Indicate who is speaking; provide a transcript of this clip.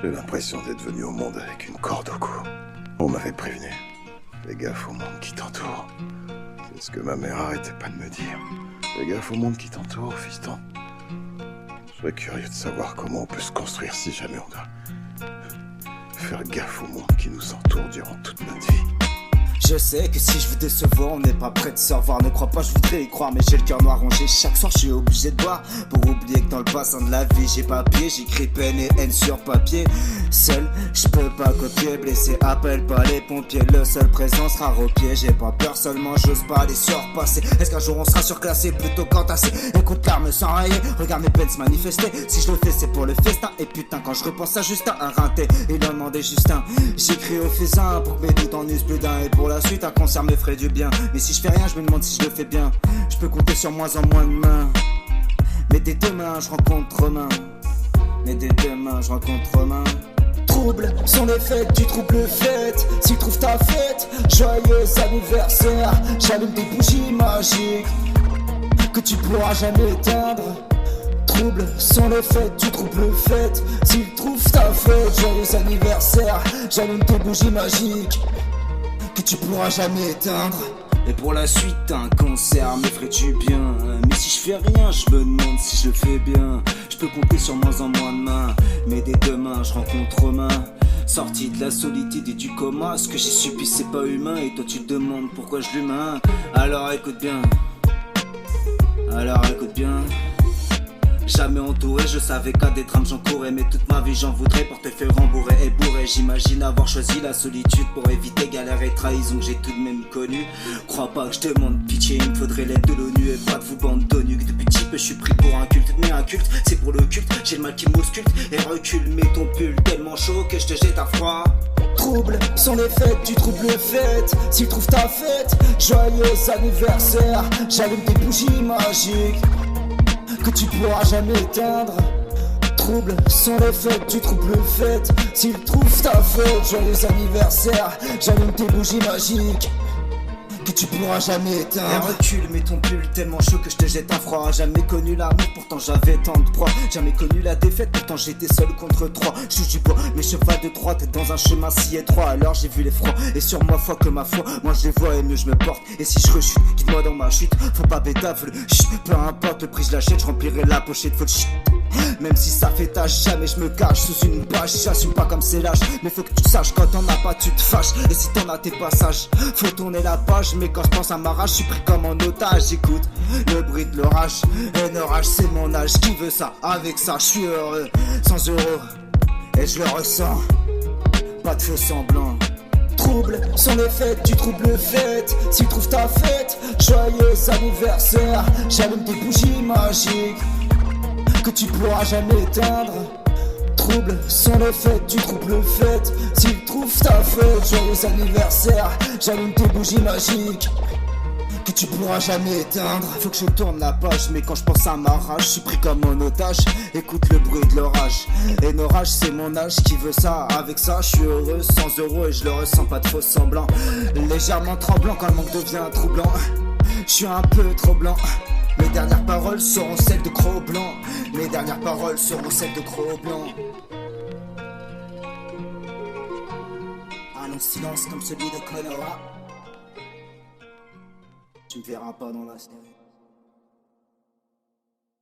Speaker 1: J'ai l'impression d'être venu au monde avec une corde au cou. On m'avait prévenu. Fais gaffe au monde qui t'entoure. C'est ce que ma mère arrêtait pas de me dire. Fais gaffe au monde qui t'entoure, fiston. Je serais curieux de savoir comment on peut se construire si jamais on doit faire gaffe au monde qui nous entoure durant toute notre vie.
Speaker 2: Je sais que si je vous décevoir, on n'est pas prêt de se revoir. Ne crois pas, je voudrais y croire, mais j'ai le cœur noir rongé. Chaque soir, je suis obligé de boire pour oublier que dans le bassin de la vie, j'ai papier. J'écris peine et haine sur papier. Seul, je peux pas copier. Blessé, appelle pas les pompiers. Le seul présent sera au pied. J'ai pas peur, seulement j'ose pas les surpasser. Est-ce qu'un jour on sera surclassé plutôt qu'entassé? Écoute l'arme sans railler, regarde mes peines se manifester. Si je le fais, c'est pour le festin. Et putain, quand je repense à Justin, un rinté, il en demandait Justin. J'écris au fusain pour que mes doutes en usent plus d'un. Et pour la suite, un concert me ferait du bien. Mais si je fais rien, je me demande si je le fais bien. Je peux compter sur moins en moins de mains. Mais dès demain, je rencontre Romain. Mais dès demain, je rencontre Romain. Trouble sont les fêtes du trouble fête. S'il trouve ta fête, joyeux anniversaire. J'allume des bougies magiques que tu pourras jamais éteindre. Trouble sont les fêtes du trouble fête. S'il trouve ta fête, joyeux anniversaire. J'allume tes bougies magiques que tu pourras jamais éteindre. Et pour la suite, un concert me ferait du bien. Mais si je fais rien, je me demande si je le fais bien. Je peux compter sur moins en moins de mains. Mais dès demain, je rencontre Romain. Sorti de la solitude et du coma, ce que j'ai subi c'est pas humain. Et toi tu te demandes pourquoi je l'humain. Alors écoute bien. Alors écoute bien. Jamais entouré, je savais qu'à des drames j'en courais. Mais toute ma vie j'en voudrais, portefeuille rembourré et bourré. J'imagine avoir choisi la solitude pour éviter galère et trahison que j'ai tout de même connu. Crois pas que je demande pitié, il me faudrait l'aide de l'ONU et pas de vous bande d'onuques. Depuis petit peu je suis pris pour un culte, mais un culte c'est pour le culte. J'ai le mal qui m'ausculte et recule, mets ton pull tellement chaud que je te jette à froid. Trouble sont les fêtes du trouble fête. S'il trouve ta fête, joyeux anniversaire. J'allume des bougies magiques que tu pourras jamais éteindre. Trouble sont les fêtes du trouble fête. S'il trouve ta fête, joyeux anniversaire. J'allume tes bougies magiques que tu pourras jamais éteindre. Et recule, mets ton pull tellement chaud que je te jette un froid. Jamais connu l'amour, pourtant j'avais tant de proies. Jamais connu la défaite, pourtant j'étais seul contre trois. Je touche du bois, mes chevaux de droite dans un chemin si étroit. Alors j'ai vu les froids, et sur moi foi que ma foi. Moi je les vois et mieux je me porte. Et si je rechute, quitte-moi dans ma chute. Faut pas bédave, peu importe le prix je l'achète. Je remplirai la pochette, faut le même si ça fait tâche, jamais je me cache sous une bâche. J'assume pas comme c'est lâche, mais faut que tu saches quand t'en as pas tu te fâches. Et si t'en as tes passages, faut tourner la page. Mais quand je pense à ma rage, je suis pris comme en otage. J'écoute le bruit de l'orage. Un orage c'est mon âge, qui veut ça? Avec ça je suis heureux. 100 euros, et je le ressens. Pas de faux semblant. Trouble sont les fêtes du trouble fête. S'il trouve ta fête, joyeux anniversaire. J'allume des bougies magiques que tu pourras jamais éteindre. Trouble sont les fêtes du trouble fête. S'il trouve ta fête, joyeux anniversaire. J'allume tes bougies magiques que tu pourras jamais éteindre. Faut que je tourne la page, mais quand je pense à ma rage, je suis pris comme un otage. Écoute le bruit de l'orage. Et l'orage c'est mon âge, qui veut ça? Avec ça je suis heureux, 100 euros et je le ressens, pas de faux semblant. Légèrement tremblant quand le manque devient troublant. Je suis un peu trop blanc. Mes dernières paroles seront celles de Gros Blanc. Mes dernières paroles seront celles de Gros Blanc. Un long silence comme celui de Conora. Tu me verras pas dans la série.